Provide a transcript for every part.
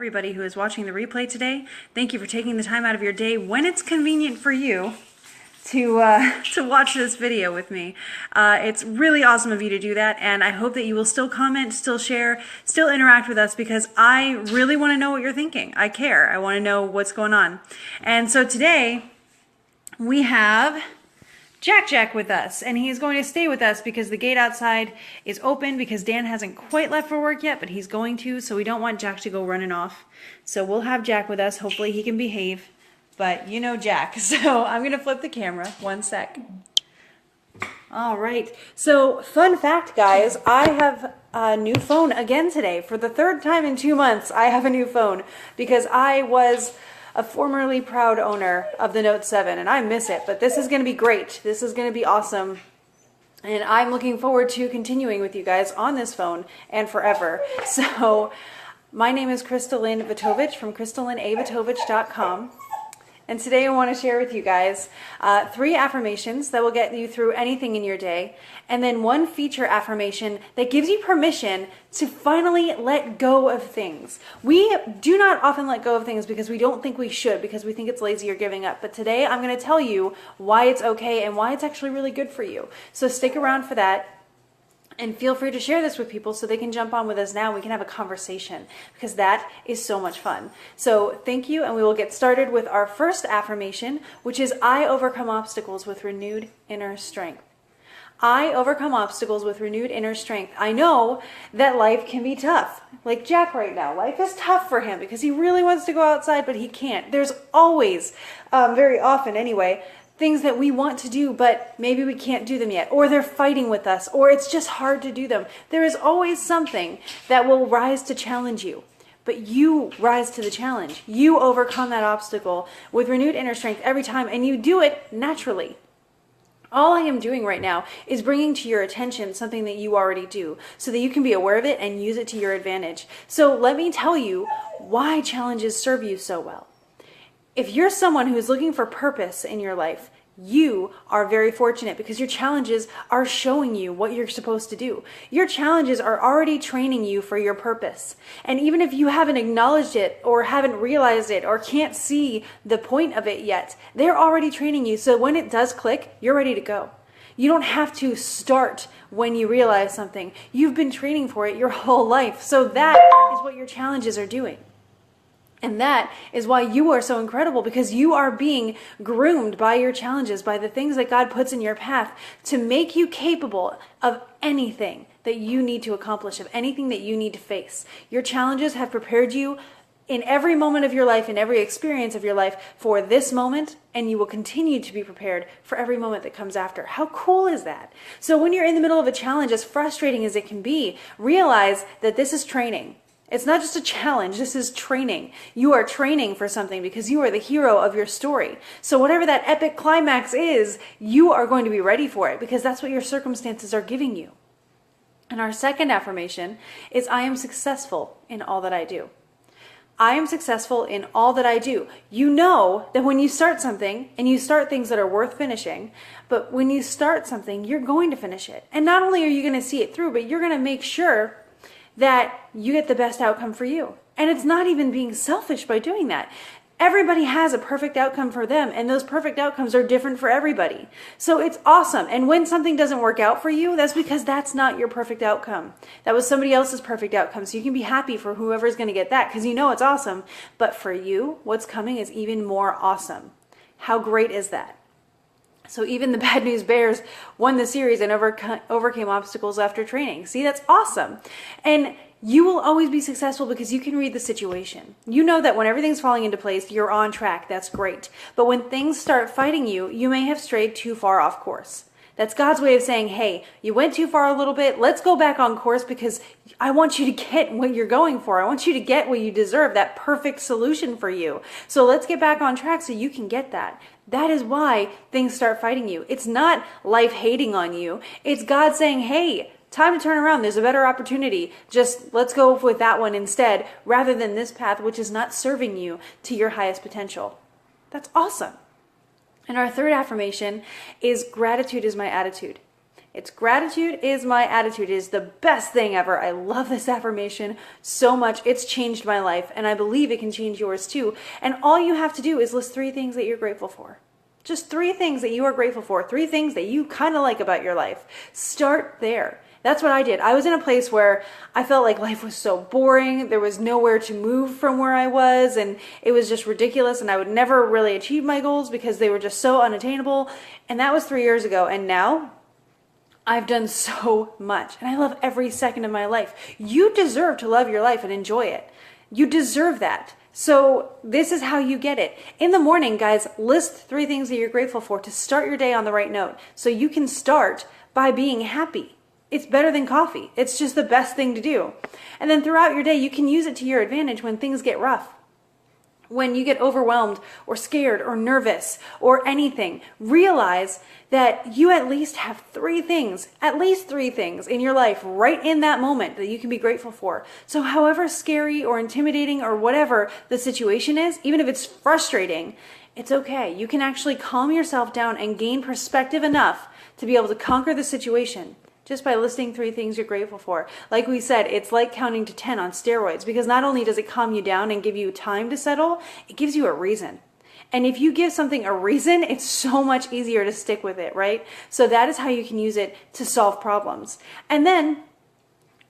Everybody who is watching the replay today, thank you for taking the time out of your day when it's convenient for you to watch this video with me. It's really awesome of you to do that, and I hope that you will still comment, still share, still interact with us, because I really want to know what you're thinking. I care. I want to know what's going on. And so today we have Jack with us, and he's going to stay with us because the gate outside is open because Dan hasn't quite left for work yet, but he's going to, so we don't want Jack to go running off. So we'll have Jack with us. Hopefully he can behave, but you know Jack. So I'm going to flip the camera. One sec. All right. So fun fact, guys, I have a new phone again today. For the third time in 2 months, I have a new phone because I was a formerly proud owner of the Note 7, and I miss it, but this is going to be great. This is going to be awesome, and I'm looking forward to continuing with you guys on this phone and forever. So my name is Crystalline Vitovich from crystallineavitovich.com, and today I want to share with you guys 3 affirmations that will get you through anything in your day, and then 1 feature affirmation that gives you permission to finally let go of things. We do not often let go of things because we don't think we should, because we think it's lazy or giving up. But today I'm going to tell you why it's okay and why it's actually really good for you. So stick around for that. And feel free to share this with people so they can jump on with us now. We can have a conversation because that is so much fun. So thank you, and we will get started with our first affirmation, which is I overcome obstacles with renewed inner strength. I overcome obstacles with renewed inner strength. I know that life can be tough. Like Jack right now, life is tough for him because he really wants to go outside, but he can't. There's always, very often anyway, things that we want to do, but maybe we can't do them yet, or they're fighting with us, or it's just hard to do them. There is always something that will rise to challenge you, but you rise to the challenge. You overcome that obstacle with renewed inner strength every time, and you do it naturally. All I am doing right now is bringing to your attention something that you already do so that you can be aware of it and use it to your advantage. So let me tell you why challenges serve you so well. If you're someone who is looking for purpose in your life, you are very fortunate because your challenges are showing you what you're supposed to do. Your challenges are already training you for your purpose. And even if you haven't acknowledged it or haven't realized it or can't see the point of it yet, they're already training you. So when it does click, you're ready to go. You don't have to start when you realize something. You've been training for it your whole life. So that is what your challenges are doing. And that is why you are so incredible, because you are being groomed by your challenges, by the things that God puts in your path to make you capable of anything that you need to accomplish, of anything that you need to face. Your challenges have prepared you in every moment of your life, in every experience of your life for this moment, and you will continue to be prepared for every moment that comes after. How cool is that? So when you're in the middle of a challenge, as frustrating as it can be, realize that this is training. It's not just a challenge, this is training. You are training for something because you are the hero of your story. So whatever that epic climax is, you are going to be ready for it because that's what your circumstances are giving you. And our second affirmation is I am successful in all that I do. I am successful in all that I do. You know that when you start something, and you start things that are worth finishing, but when you start something, you're going to finish it. And not only are you going to see it through, but you're going to make sure that you get the best outcome for you. And it's not even being selfish by doing that. Everybody has a perfect outcome for them, and those perfect outcomes are different for everybody. So it's awesome. And when something doesn't work out for you, that's because that's not your perfect outcome. That was somebody else's perfect outcome. So you can be happy for whoever's going to get that because you know it's awesome. But for you, what's coming is even more awesome. How great is that? So even the Bad News Bears won the series and overcame obstacles after training. See, that's awesome. And you will always be successful because you can read the situation. You know that when everything's falling into place, you're on track. That's great. But when things start fighting you, you may have strayed too far off course. That's God's way of saying, hey, you went too far a little bit. Let's go back on course because I want you to get what you're going for. I want you to get what you deserve, that perfect solution for you. So let's get back on track so you can get that. That is why things start fighting you. It's not life hating on you. It's God saying, hey, time to turn around. There's a better opportunity. Just let's go with that one instead, rather than this path, which is not serving you to your highest potential. That's awesome. And our third affirmation is gratitude is my attitude. It's gratitude is my attitude. It is the best thing ever. I love this affirmation so much. It's changed my life, and I believe it can change yours too. And all you have to do is list 3 things that you're grateful for. Just 3 things that you are grateful for. 3 things that you kind of like about your life. Start there. That's what I did. I was in a place where I felt like life was so boring. There was nowhere to move from where I was, and it was just ridiculous, and I would never really achieve my goals because they were just so unattainable. And that was 3 years ago. And now I've done so much, and I love every second of my life. You deserve to love your life and enjoy it. You deserve that. So this is how you get it. In the morning, guys, list 3 things that you're grateful for to start your day on the right note. So you can start by being happy. It's better than coffee. It's just the best thing to do. And then throughout your day, you can use it to your advantage when things get rough. When you get overwhelmed or scared or nervous or anything, realize that you at least have 3 things in your life right in that moment that you can be grateful for. So however scary or intimidating or whatever the situation is, even if it's frustrating, it's okay. You can actually calm yourself down and gain perspective enough to be able to conquer the situation just by listing 3 things you're grateful for. Like we said, it's like counting to 10 on steroids, because not only does it calm you down and give you time to settle, it gives you a reason. And if you give something a reason, it's so much easier to stick with it, right? So that is how you can use it to solve problems. And then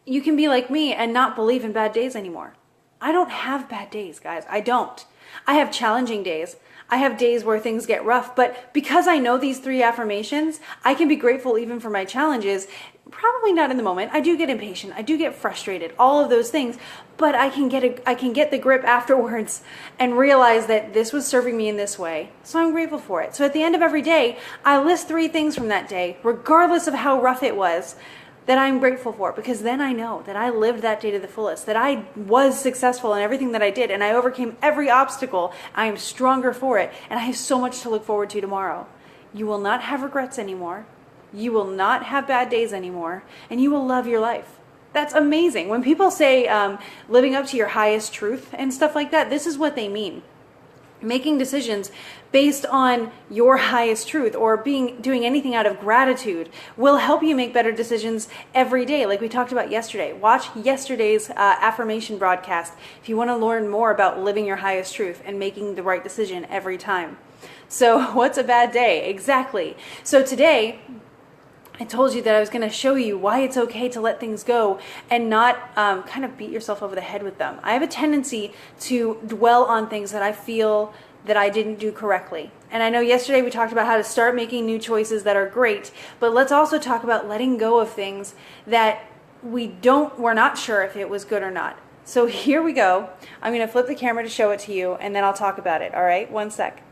you can be like me and not believe in bad days anymore. I don't have bad days, guys. I don't. I have challenging days. I have days where things get rough, but because I know these 3 affirmations, I can be grateful even for my challenges. Probably not in the moment. I do get impatient. I do get frustrated, all of those things, but I can get the grip afterwards and realize that this was serving me in this way. So I'm grateful for it. So at the end of every day, I list 3 things from that day, regardless of how rough it was, that I'm grateful for, because then I know that I lived that day to the fullest, that I was successful in everything that I did, and I overcame every obstacle. I am stronger for it, and I have so much to look forward to tomorrow. You will not have regrets anymore. You will not have bad days anymore, and you will love your life. That's amazing. When people say living up to your highest truth and stuff like that, this is what they mean. Making decisions based on your highest truth or doing anything out of gratitude will help you make better decisions every day, like we talked about yesterday. Watch yesterday's affirmation broadcast if you want to learn more about living your highest truth and making the right decision every time. So what's a bad day? Exactly. So today, I told you that I was going to show you why it's okay to let things go and not kind of beat yourself over the head with them. I have a tendency to dwell on things that I feel that I didn't do correctly. And I know yesterday we talked about how to start making new choices that are great, but let's also talk about letting go of things that we're not sure if it was good or not. So here we go. I'm going to flip the camera to show it to you, and then I'll talk about it. All right, 1 sec.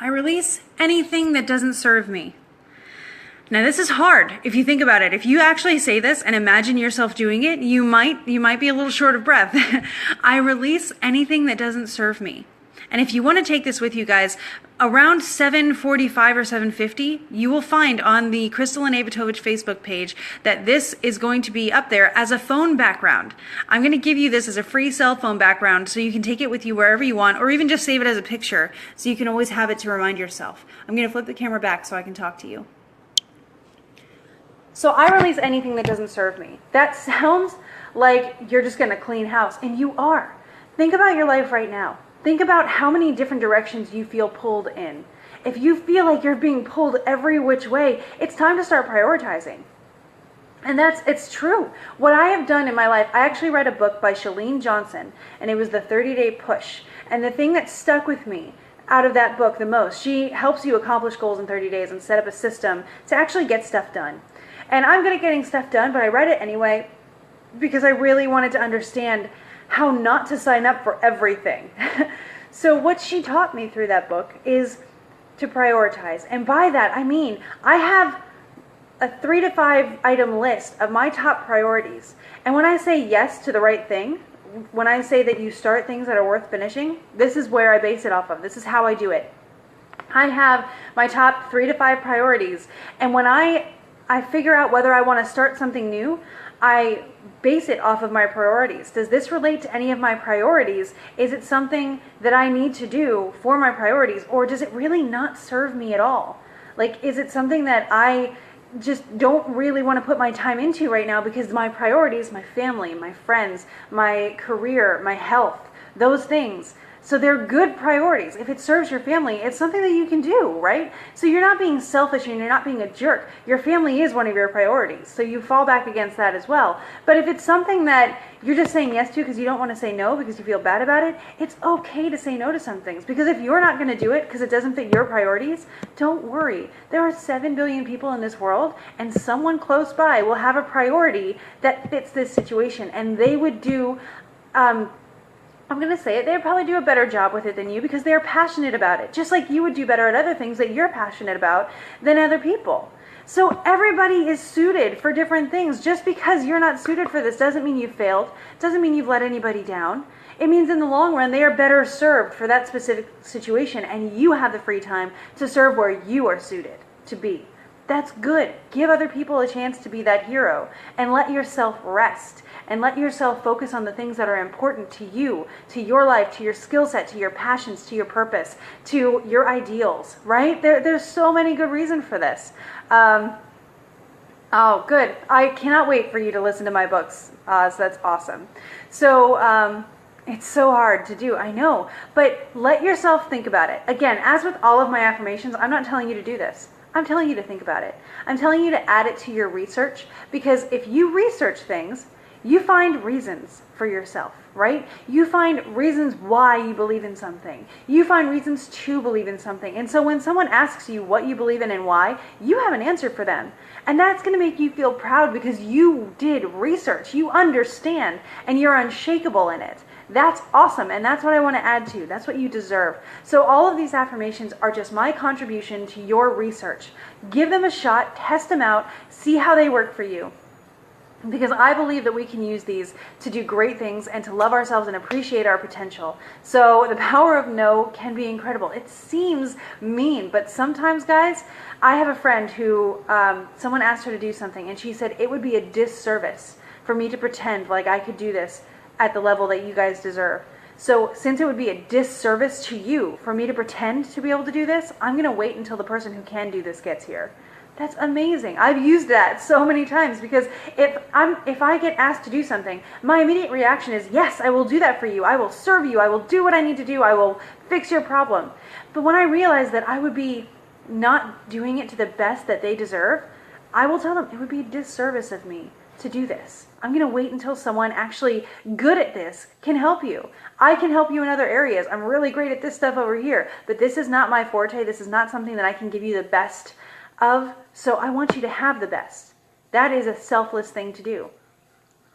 I release anything that doesn't serve me. Now this is hard if you think about it. If you actually say this and imagine yourself doing it, you might be a little short of breath. I release anything that doesn't serve me. And if you want to take this with you guys, around 7:45 or 7:50, you will find on the Crystal and Avatovich Facebook page that this is going to be up there as a phone background. I'm going to give you this as a free cell phone background so you can take it with you wherever you want, or even just save it as a picture so you can always have it to remind yourself. I'm going to flip the camera back so I can talk to you. So I release anything that doesn't serve me. That sounds like you're just going to clean house, and you are. Think about your life right now. Think about how many different directions you feel pulled in. If you feel like you're being pulled every which way, it's time to start prioritizing. And it's true. What I have done in my life, I actually read a book by Chalene Johnson, and it was the 30-Day Push. And the thing that stuck with me out of that book the most, she helps you accomplish goals in 30 days and set up a system to actually get stuff done. And I'm good at getting stuff done, but I read it anyway because I really wanted to understand how not to sign up for everything. So what she taught me through that book is to prioritize. And by that, I mean, I have a 3 to 5 item list of my top priorities. And when I say yes to the right thing, when I say that you start things that are worth finishing, this is where I base it off of. This is how I do it. I have my top 3 to 5 priorities. And when I figure out whether I want to start something new, I base it off of my priorities. Does this relate to any of my priorities? Is it something that I need to do for my priorities, or does it really not serve me at all? Like, is it something that I just don't really want to put my time into right now because my priorities, my family, my friends, my career, my health, those things. So they're good priorities. If it serves your family, it's something that you can do, right? So you're not being selfish and you're not being a jerk. Your family is one of your priorities. So you fall back against that as well. But if it's something that you're just saying yes to because you don't want to say no because you feel bad about it, it's okay to say no to some things. Because if you're not going to do it because it doesn't fit your priorities, don't worry. There are 7 billion people in this world, and someone close by will have a priority that fits this situation. And they would do... I'm going to say it, they would probably do a better job with it than you because they're passionate about it. Just like you would do better at other things that you're passionate about than other people. So everybody is suited for different things. Just because you're not suited for this doesn't mean you failed. Doesn't mean you've let anybody down. It means in the long run, they are better served for that specific situation, and you have the free time to serve where you are suited to be. That's good. Give other people a chance to be that hero, and let yourself rest, and let yourself focus on the things that are important to you, to your life, to your skill set, to your passions, to your purpose, to your ideals, right? There's so many good reasons for this. Oh, good. I cannot wait for you to listen to my books. So that's awesome. So, it's so hard to do, I know, but let yourself think about it. Again, as with all of my affirmations, I'm not telling you to do this. I'm telling you to think about it. I'm telling you to add it to your research, because if you research things, you find reasons for yourself, right? You find reasons why you believe in something. You find reasons to believe in something. And so when someone asks you what you believe in and why, you have an answer for them. And that's going to make you feel proud because you did research. You understand, and you're unshakable in it. That's awesome, and that's what I want to add to. That's what you deserve. So all of these affirmations are just my contribution to your research. Give them a shot, test them out, see how they work for you. Because I believe that we can use these to do great things and to love ourselves and appreciate our potential. So the power of no can be incredible. It seems mean, but sometimes, guys, I have a friend who, someone asked her to do something, and she said it would be a disservice for me to pretend like I could do this at the level that you guys deserve. So since it would be a disservice to you for me to pretend to be able to do this, I'm going to wait until the person who can do this gets here. That's amazing. I've used that so many times because if I get asked to do something, my immediate reaction is, yes, I will do that for you. I will serve you. I will do what I need to do. I will fix your problem. But when I realize that I would be not doing it to the best that they deserve, I will tell them it would be a disservice of me to do this. I'm going to wait until someone actually good at this can help you. I can help you in other areas. I'm really great at this stuff over here, but this is not my forte. This is not something that I can give you the best of, so I want you to have the best. That is a selfless thing to do.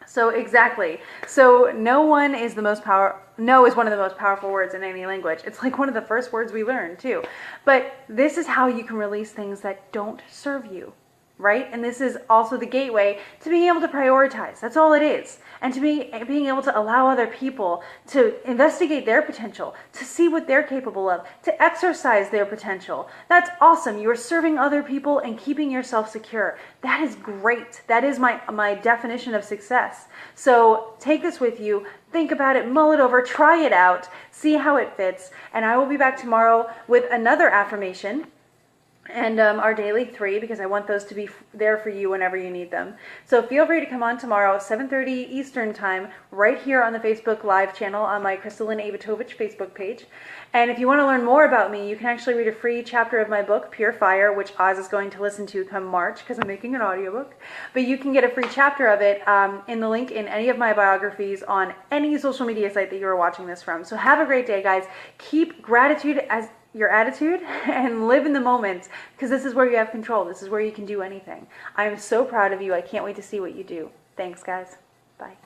So exactly. So no is one of the most powerful words in any language. It's like one of the first words we learn too. But this is how you can release things that don't serve you. Right? And this is also the gateway to being able to prioritize. That's all it is. And to being able to allow other people to investigate their potential, to see what they're capable of, to exercise their potential. That's awesome. You are serving other people and keeping yourself secure. That is great. That is my definition of success. So take this with you. Think about it, mull it over, try it out, see how it fits. And I will be back tomorrow with another affirmation. And our daily 3, because I want those to be there for you whenever you need them. So feel free to come on tomorrow, 7:30 Eastern Time, right here on the Facebook Live channel on my Kristalyn Avatovich Facebook page. And if you want to learn more about me, you can actually read a free chapter of my book, Pure Fire, which Oz is going to listen to come March, because I'm making an audiobook. But you can get a free chapter of it in the link in any of my biographies on any social media site that you are watching this from. So have a great day, guys. Keep gratitude as your attitude and live in the moment, because this is where you have control. This is where you can do anything. I am so proud of you. I can't wait to see what you do. Thanks, guys. Bye.